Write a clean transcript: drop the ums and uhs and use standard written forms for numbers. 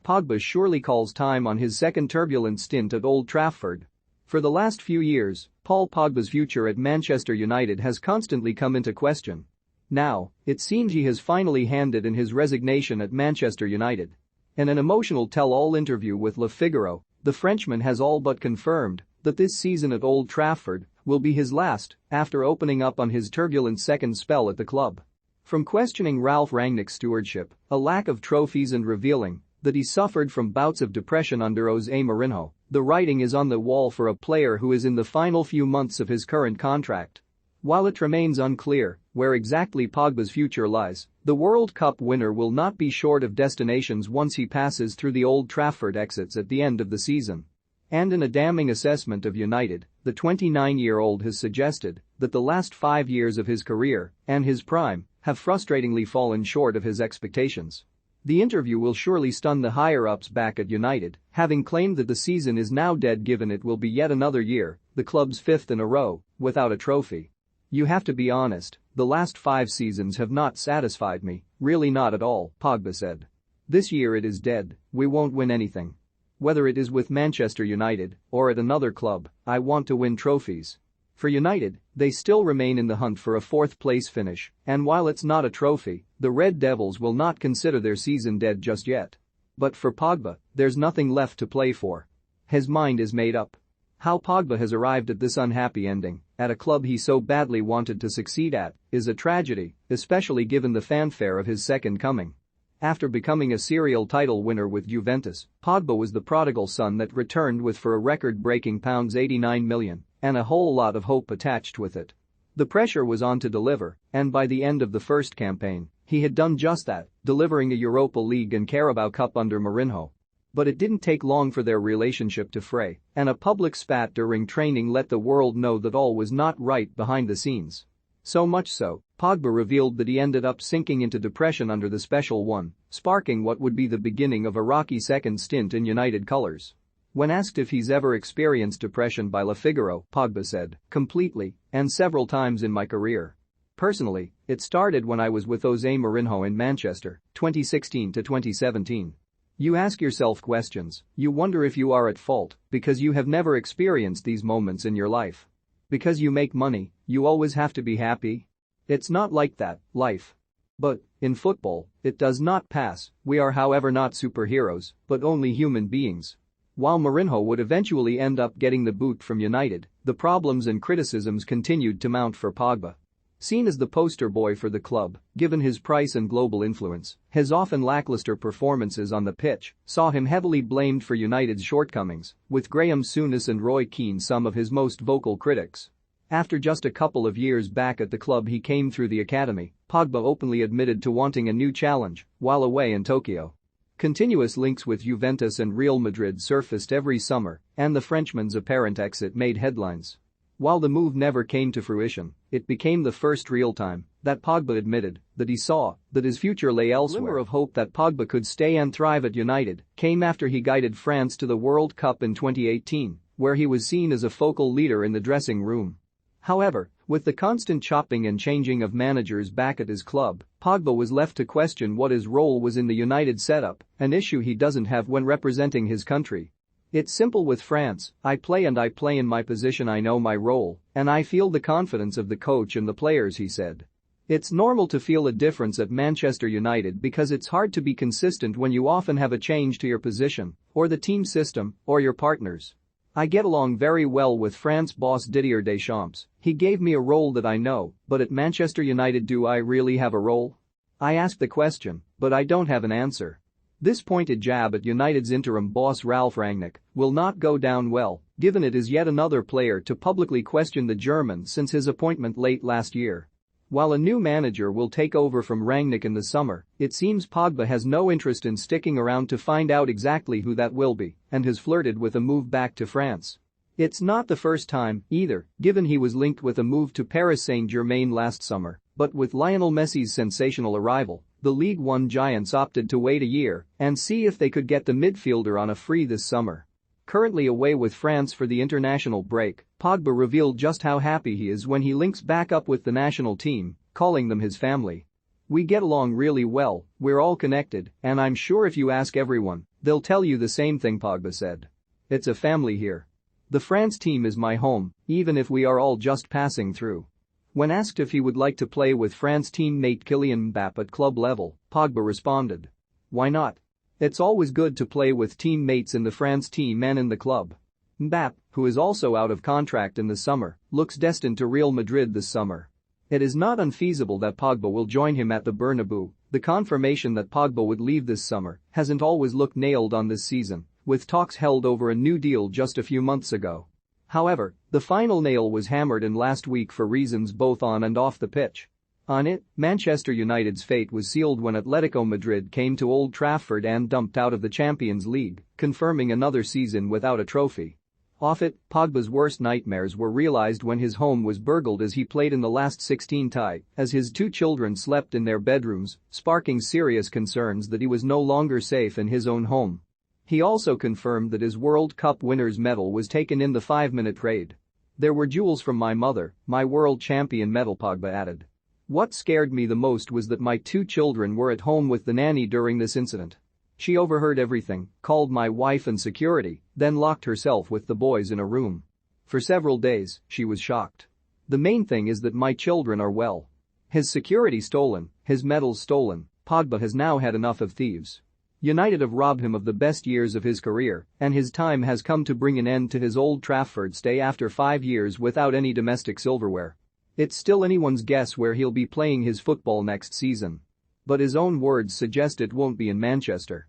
Pogba surely calls time on his second turbulent stint at Old Trafford. For the last few years, Paul Pogba's future at Manchester United has constantly come into question. Now, it seems he has finally handed in his resignation at Manchester United. In an emotional tell-all interview with Le Figaro, the Frenchman has all but confirmed that this season at Old Trafford will be his last after opening up on his turbulent second spell at the club. From questioning Ralf Rangnick's stewardship, a lack of trophies and revealing that he suffered from bouts of depression under Jose Mourinho, the writing is on the wall for a player who is in the final few months of his current contract. While it remains unclear where exactly Pogba's future lies, the World Cup winner will not be short of destinations once he passes through the Old Trafford exits at the end of the season. And in a damning assessment of United, the 29-year-old has suggested that the last 5 years of his career and his prime have frustratingly fallen short of his expectations. The interview will surely stun the higher-ups back at United, having claimed that the season is now dead given it will be yet another year, the club's fifth in a row, without a trophy. "You have to be honest, the last 5 seasons have not satisfied me, really not at all," Pogba said. "This year it is dead, we won't win anything. Whether it is with Manchester United or at another club, I want to win trophies." For United, they still remain in the hunt for a 4th-place finish, and while it's not a trophy, the Red Devils will not consider their season dead just yet. But for Pogba, there's nothing left to play for. His mind is made up. How Pogba has arrived at this unhappy ending, at a club he so badly wanted to succeed at, is a tragedy, especially given the fanfare of his second coming. After becoming a serial title winner with Juventus, Pogba was the prodigal son that returned with for a record-breaking £89 million, and a whole lot of hope attached with it. The pressure was on to deliver, and by the end of the first campaign, he had done just that, delivering a Europa League and Carabao Cup under Mourinho. But it didn't take long for their relationship to fray, and a public spat during training let the world know that all was not right behind the scenes. So much so, Pogba revealed that he ended up sinking into depression under the special one, sparking what would be the beginning of a rocky second stint in United colours. When asked if he's ever experienced depression by Le Figaro, Pogba said, "Completely, and several times in my career. Personally, it started when I was with Jose Mourinho in Manchester, 2016 to 2017. You ask yourself questions, you wonder if you are at fault because you have never experienced these moments in your life. Because you make money, you always have to be happy? It's not like that, life. But, in football, it does not pass, we are however not superheroes, but only human beings." While Mourinho would eventually end up getting the boot from United, the problems and criticisms continued to mount for Pogba. Seen as the poster boy for the club, given his price and global influence, his often lackluster performances on the pitch saw him heavily blamed for United's shortcomings, with Graham Souness and Roy Keane some of his most vocal critics. After just a couple of years back at the club he came through the academy, Pogba openly admitted to wanting a new challenge while away in Tokyo. Continuous links with Juventus and Real Madrid surfaced every summer, and the Frenchman's apparent exit made headlines. While the move never came to fruition, it became the first real time that Pogba admitted that he saw that his future lay elsewhere. The glimmer of hope that Pogba could stay and thrive at United came after he guided France to the World Cup in 2018, where he was seen as a focal leader in the dressing room. However, with the constant chopping and changing of managers back at his club, Pogba was left to question what his role was in the United setup, an issue he doesn't have when representing his country. "It's simple with France, I play in my position, I know my role, and I feel the confidence of the coach and the players," he said. "It's normal to feel a difference at Manchester United because it's hard to be consistent when you often have a change to your position, or the team system, or your partners. I get along very well with France boss Didier Deschamps, he gave me a role that I know, but at Manchester United do I really have a role? I ask the question, but I don't have an answer." This pointed jab at United's interim boss Ralf Rangnick will not go down well, given it is yet another player to publicly question the German since his appointment late last year. While a new manager will take over from Rangnick in the summer, it seems Pogba has no interest in sticking around to find out exactly who that will be and has flirted with a move back to France. It's not the first time, either, given he was linked with a move to Paris Saint-Germain last summer, but with Lionel Messi's sensational arrival, the Ligue 1 giants opted to wait a year and see if they could get the midfielder on a free this summer. Currently away with France for the international break, Pogba revealed just how happy he is when he links back up with the national team, calling them his family. "We get along really well, we're all connected, and I'm sure if you ask everyone, "They'll tell you the same thing," Pogba said. "It's a family here. The France team is my home, even if we are all just passing through." When asked if he would like to play with France teammate Kylian Mbappé at club level, Pogba responded, "Why not? It's always good to play with teammates in the France team and in the club." Mbappé, who is also out of contract in the summer, looks destined to Real Madrid this summer. It is not unfeasible that Pogba will join him at the Bernabeu. The confirmation that Pogba would leave this summer hasn't always looked nailed on this season, with talks held over a new deal just a few months ago. However, the final nail was hammered in last week for reasons both on and off the pitch. On it, Manchester United's fate was sealed when Atletico Madrid came to Old Trafford and dumped out of the Champions League, confirming another season without a trophy. Off it, Pogba's worst nightmares were realized when his home was burgled as he played in the last 16 tie, as his two children slept in their bedrooms, sparking serious concerns that he was no longer safe in his own home. He also confirmed that his World Cup winner's medal was taken in the 5-minute raid. "There were jewels from my mother, my world champion medal," Pogba added. "What scared me the most was that my two children were at home with the nanny during this incident. She overheard everything, called my wife and security, then locked herself with the boys in a room. For several days, she was shocked. The main thing is that my children are well. His security stolen, his medals stolen, Pogba has now had enough of thieves. United have robbed him of the best years of his career, and his time has come to bring an end to his Old Trafford stay after 5 years without any domestic silverware. It's still anyone's guess where he'll be playing his football next season. But his own words suggest it won't be in Manchester."